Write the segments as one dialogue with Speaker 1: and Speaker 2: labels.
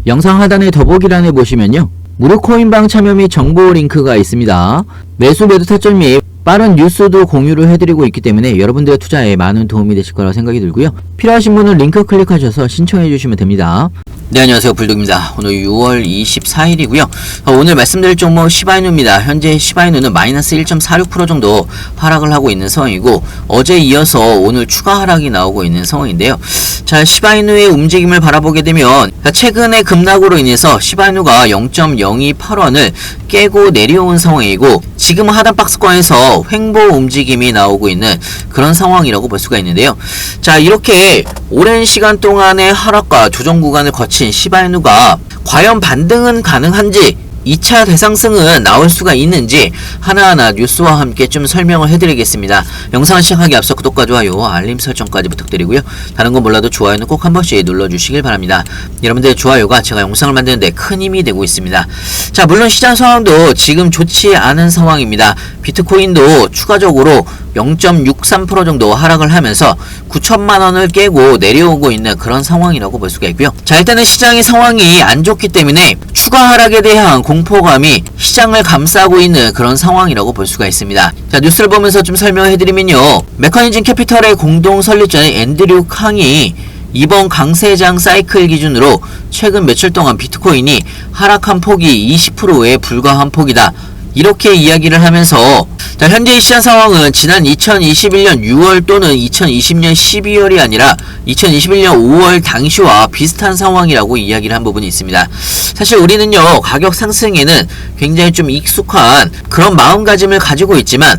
Speaker 1: 영상 하단의 더보기란에 보시면요, 무료 코인방 참여 및 정보 링크가 있습니다. 매수 매도 타점 및 빠른 뉴스도 공유를 해드리고 있기 때문에 여러분들의 투자에 많은 도움이 되실 거라고 생각이 들고요. 필요하신 분은 링크 클릭하셔서 신청해 주시면 됩니다. 네, 안녕하세요. 불독입니다. 오늘 6월 24일이고요. 오늘 말씀드릴 종목 시바이누입니다. 현재 시바이누는 마이너스 1.46% 정도 하락을 하고 있는 상황이고, 어제 이어서 오늘 추가 하락이 나오고 있는 상황인데요. 자, 시바이누의 움직임을 바라보게 되면 최근에 급락으로 인해서 시바이누가 0.028원을 깨고 내려온 상황이고, 지금 하단 박스권에서 횡보 움직임이 나오고 있는 그런 상황이라고 볼 수가 있는데요. 자, 이렇게 오랜 시간 동안의 하락과 조정 구간을 거친 시바이누가 과연 반등은 가능한지, 2차 대상승은 나올 수가 있는지 하나하나 뉴스와 함께 좀 설명을 해드리겠습니다. 영상 시작하기 앞서 구독과 좋아요, 알림 설정까지 부탁드리고요. 다른 건 몰라도 좋아요는 꼭 한 번씩 눌러주시길 바랍니다. 여러분들의 좋아요가 제가 영상을 만드는데 큰 힘이 되고 있습니다. 자, 물론 시장 상황도 지금 좋지 않은 상황입니다. 비트코인도 추가적으로 0.63% 정도 하락을 하면서 9천만원을 깨고 내려오고 있는 그런 상황이라고 볼 수가 있고요. 자, 일단은 시장의 상황이 안 좋기 때문에 추가 하락에 대한 공포감이 시장을 감싸고 있는 그런 상황이라고 볼 수가 있습니다. 자, 뉴스를 보면서 좀 설명해드리면요, 메커니즘 캐피털의 공동 설립자인 앤드류 캉이 이번 강세장 사이클 기준으로 최근 며칠 동안 비트코인이 하락한 폭이 20%에 불과한 폭이다, 이렇게 이야기를 하면서, 자, 현재의 시장 상황은 지난 2021년 6월 또는 2020년 12월이 아니라 2021년 5월 당시와 비슷한 상황이라고 이야기를 한 부분이 있습니다. 사실 우리는요, 가격 상승에는 굉장히 좀 익숙한 그런 마음가짐을 가지고 있지만,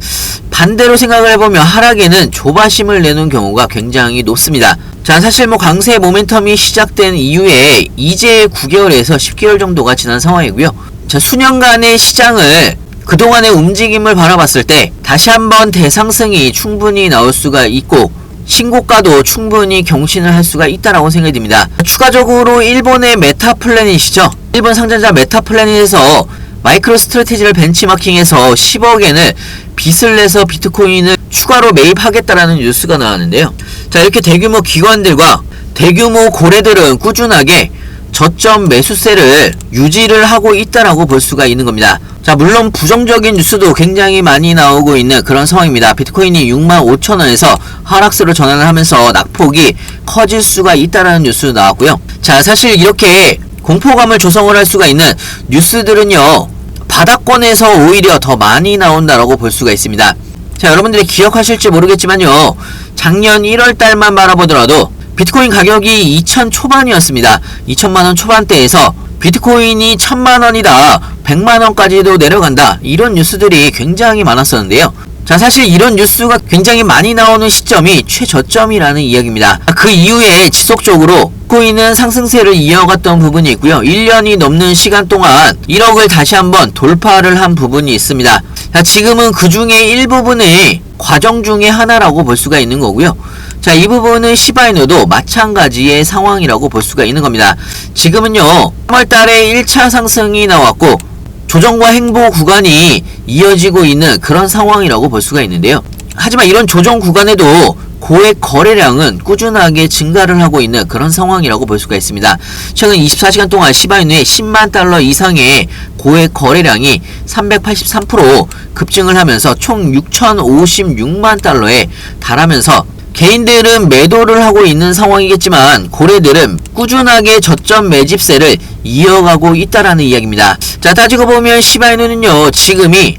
Speaker 1: 반대로 생각을 해보면 하락에는 조바심을 내는 경우가 굉장히 높습니다. 자, 사실 강세 모멘텀이 시작된 이후에 이제 9개월에서 10개월 정도가 지난 상황이고요. 자, 수년간의 시장을 그동안의 움직임을 바라봤을 때 다시 한번 대상승이 충분히 나올 수가 있고, 신고가도 충분히 경신을 할 수가 있다라고 생각이 듭니다. 추가적으로 일본의 메타플래닛이죠. 일본 상장자 메타플래닛에서 마이크로 스트래티지를 벤치마킹해서 10억엔을 빚을 내서 비트코인을 추가로 매입하겠다라는 뉴스가 나왔는데요. 자, 이렇게 대규모 기관들과 대규모 고래들은 꾸준하게 저점 매수세를 유지를 하고 있다라고 볼 수가 있는 겁니다. 자, 물론 부정적인 뉴스도 굉장히 많이 나오고 있는 그런 상황입니다. 비트코인이 65,000원에서 하락세로 전환을 하면서 낙폭이 커질 수가 있다라는 뉴스도 나왔고요. 자, 사실 이렇게 공포감을 조성을 할 수가 있는 뉴스들은요, 바닥권에서 오히려 더 많이 나온다라고 볼 수가 있습니다. 자, 여러분들이 기억하실지 모르겠지만요, 작년 1월달만 바라보더라도 비트코인 가격이 2,000 초반이었습니다. 2천만원 초반대에서 비트코인이 1,000만원이다, 100만원까지도 내려간다, 이런 뉴스들이 굉장히 많았었는데요. 자, 사실 이런 뉴스가 굉장히 많이 나오는 시점이 최저점이라는 이야기입니다. 그 이후에 지속적으로 비트코인은 상승세를 이어갔던 부분이 있고요. 1년이 넘는 시간 동안 1억을 다시 한번 돌파를 한 부분이 있습니다. 자, 지금은 그 중에 일부분의 과정 중에 하나라고 볼 수가 있는 거고요. 자, 이 부분은 시바이누도 마찬가지의 상황이라고 볼 수가 있는 겁니다. 지금은요, 3월달에 1차 상승이 나왔고 조정과 횡보 구간이 이어지고 있는 그런 상황이라고 볼 수가 있는데요. 하지만 이런 조정 구간에도 고액 거래량은 꾸준하게 증가를 하고 있는 그런 상황이라고 볼 수가 있습니다. 최근 24시간 동안 시바이누의 10만 달러 이상의 고액 거래량이 383% 급증을 하면서 총 6,056만 달러에 달하면서, 개인들은 매도를 하고 있는 상황이겠지만 고래들은 꾸준하게 저점 매집세를 이어가고 있다라는 이야기입니다. 자, 따지고 보면 시바이누는요, 지금이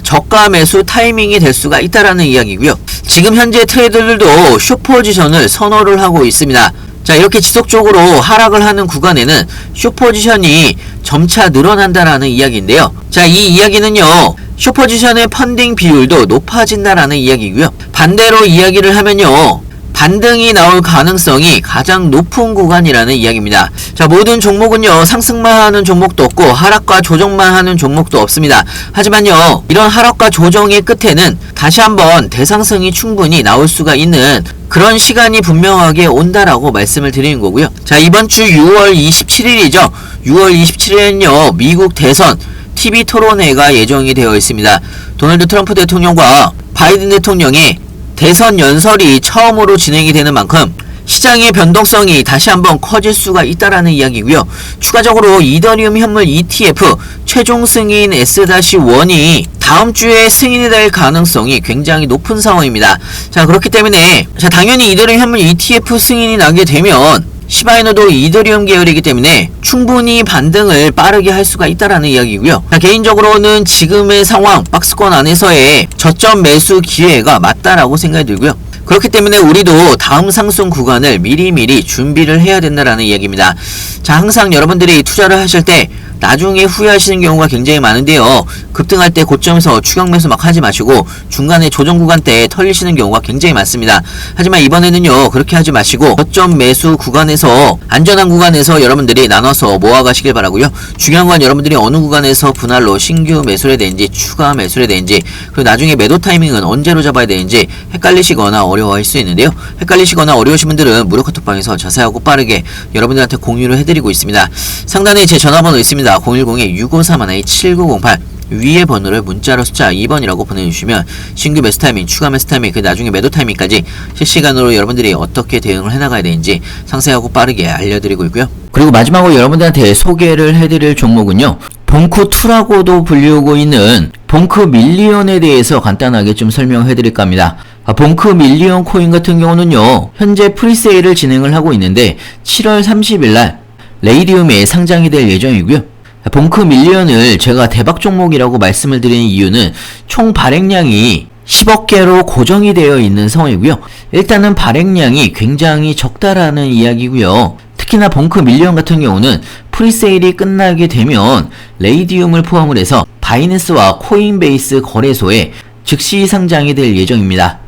Speaker 1: 저가 매수 타이밍이 될 수가 있다라는 이야기고요. 지금 현재 트레이더들도 숏포지션을 선호를 하고 있습니다. 자, 이렇게 지속적으로 하락을 하는 구간에는 숏포지션이 점차 늘어난다라는 이야기인데요. 자, 이 이야기는요, 숏포지션의 펀딩 비율도 높아진다라는 이야기고요. 반대로 이야기를 하면요, 반등이 나올 가능성이 가장 높은 구간이라는 이야기입니다. 자, 모든 종목은요, 상승만 하는 종목도 없고 하락과 조정만 하는 종목도 없습니다. 하지만요, 이런 하락과 조정의 끝에는 다시 한번 대상승이 충분히 나올 수가 있는 그런 시간이 분명하게 온다라고 말씀을 드리는 거고요. 자, 이번 주 6월 27일이죠. 6월 27일은요, 미국 대선 TV 토론회가 예정이 되어 있습니다. 도널드 트럼프 대통령과 바이든 대통령의 대선 연설이 처음으로 진행이 되는 만큼 시장의 변동성이 다시 한번 커질 수가 있다라는 이야기고요. 추가적으로 이더리움 현물 ETF 최종 승인 S-1이 다음 주에 승인이 될 가능성이 굉장히 높은 상황입니다. 자, 그렇기 때문에 당연히 이더리움 현물 ETF 승인이 나게 되면 시바이누도 이더리움 계열이기 때문에 충분히 반등을 빠르게 할 수가 있다라는 이야기고요. 자, 개인적으로는 지금의 상황 박스권 안에서의 저점 매수 기회가 맞다라고 생각이 들고요. 그렇기 때문에 우리도 다음 상승 구간을 미리미리 준비를 해야 된다라는 이야기입니다. 자, 항상 여러분들이 투자를 하실 때 나중에 후회하시는 경우가 굉장히 많은데요. 급등할 때 고점에서 추격 매수 막 하지 마시고 중간에 조정 구간 때 털리시는 경우가 굉장히 많습니다. 하지만 이번에는요, 그렇게 하지 마시고 저점 매수 구간에서 안전한 구간에서 여러분들이 나눠서 모아가시길 바라고요. 중요한 건 여러분들이 어느 구간에서 분할로 신규 매수를 해야 되는지 추가 매수를 해야 되는지 그리고 나중에 매도 타이밍은 언제로 잡아야 되는지 헷갈리시거나 어려워할 수 있는데요. 헷갈리시거나 어려우신 분들은 무료 카톡방에서 자세하고 빠르게 여러분들한테 공유를 해드리고 있습니다. 상단에 제 전화번호 있습니다. 010-6531-7908 위에 번호를 문자로 숫자 2번이라고 보내주시면 신규 매수 타이밍, 추가 매수 타이밍, 그 나중에 매도 타이밍까지 실시간으로 여러분들이 어떻게 대응을 해나가야 되는지 상세하고 빠르게 알려드리고 있고요. 그리고 마지막으로 여러분들한테 소개를 해드릴 종목은요, 봉크2라고도 불리우고 있는 봉크 밀리언에 대해서 간단하게 좀 설명해드릴까 합니다. 봉크 밀리언 코인 같은 경우는요, 현재 프리세일을 진행을 하고 있는데 7월 30일날 레이디움에 상장이 될 예정이고요. 봉크 밀리언을 제가 대박 종목이라고 말씀을 드리는 이유는 총 발행량이 10억 개로 고정이 되어 있는 상황이고요. 일단은 발행량이 굉장히 적다라는 이야기고요. 특히나 봉크 밀리언 같은 경우는 프리세일이 끝나게 되면 레이디움을 포함을 해서 바이낸스와 코인베이스 거래소에 즉시 상장이 될 예정입니다.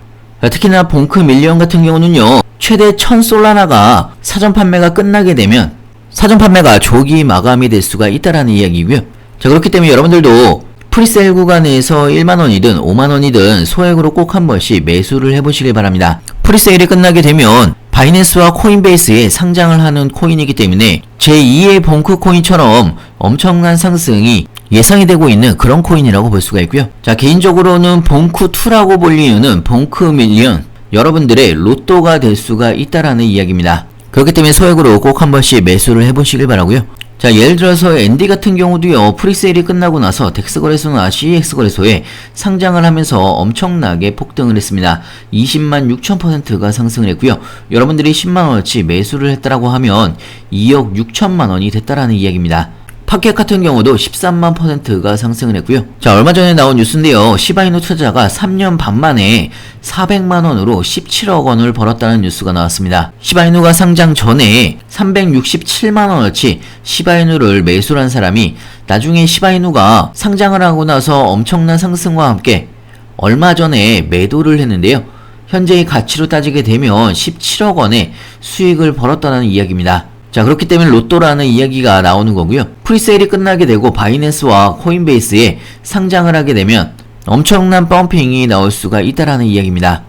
Speaker 1: 특히나 봉크 밀리언 같은 경우는요, 최대 1000솔라나가 사전 판매가 끝나게 되면 사전 판매가 조기 마감이 될 수가 있다라는 이야기고요. 자, 그렇기 때문에 여러분들도 프리세일 구간에서 1만원이든 5만원이든 소액으로 꼭 한 번씩 매수를 해보시길 바랍니다. 프리세일이 끝나게 되면 바이낸스와 코인베이스에 상장을 하는 코인이기 때문에 제2의 봉크 코인처럼 엄청난 상승이 예상이 되고 있는 그런 코인이라고 볼 수가 있고요. 자, 개인적으로는 봉크2라고 볼 이유는 봉크 밀리언, 여러분들의 로또가 될 수가 있다라는 이야기입니다. 그렇기 때문에 소액으로 꼭 한 번씩 매수를 해보시길 바라고요. 자, 예를 들어서 엔디 같은 경우도요, 프리세일이 끝나고 나서 덱스 거래소나 CEX 거래소에 상장을 하면서 엄청나게 폭등을 했습니다. 20만 6천%가 상승을 했고요. 여러분들이 10만원어치 매수를 했다라고 하면 2억 6천만원이 됐다라는 이야기입니다. 파켓 같은 경우도 13만%가 상승을 했고요. 자, 얼마 전에 나온 뉴스인데요. 시바이누 투자자가 3년 반 만에 400만원으로 17억 원을 벌었다는 뉴스가 나왔습니다. 시바이누가 상장 전에 367만원어치 시바이누를 매수를 한 사람이 나중에 시바이누가 상장을 하고 나서 엄청난 상승과 함께 얼마 전에 매도를 했는데요. 현재의 가치로 따지게 되면 17억 원의 수익을 벌었다는 이야기입니다. 자, 그렇기 때문에 로또라는 이야기가 나오는 거고요. 프리세일이 끝나게 되고 바이낸스와 코인베이스에 상장을 하게 되면 엄청난 펌핑이 나올 수가 있다라는 이야기입니다.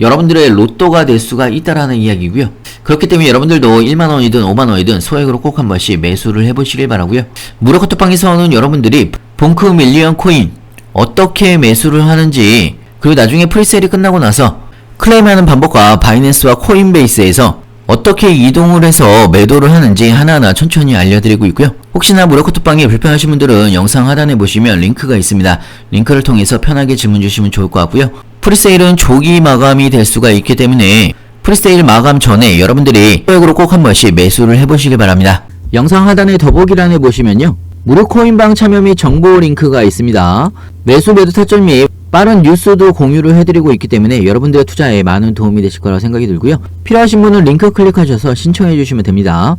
Speaker 1: 여러분들의 로또가 될 수가 있다라는 이야기고요. 그렇기 때문에 여러분들도 1만원이든 5만원이든 소액으로 꼭 한 번씩 매수를 해보시길 바라고요. 무료 카톡방에서는 여러분들이 봉크 밀리언 코인 어떻게 매수를 하는지, 그리고 나중에 프리세일이 끝나고 나서 클레임하는 방법과 바이낸스와 코인베이스에서 어떻게 이동을 해서 매도를 하는지 하나하나 천천히 알려드리고 있고요. 혹시나 무료 카톡방이 불편하신 분들은 영상 하단에 보시면 링크가 있습니다. 링크를 통해서 편하게 질문 주시면 좋을 것 같고요. 프리세일은 조기 마감이 될 수가 있기 때문에 프리세일 마감 전에 여러분들이 소액으로 꼭 한 번씩 매수를 해보시길 바랍니다. 영상 하단의 더보기란에 보시면요, 무료 코인방 참여 및 정보 링크가 있습니다. 매수 매도 타점 및 빠른 뉴스도 공유를 해드리고 있기 때문에 여러분들의 투자에 많은 도움이 되실 거라고 생각이 들고요. 필요하신 분은 링크 클릭하셔서 신청해 주시면 됩니다.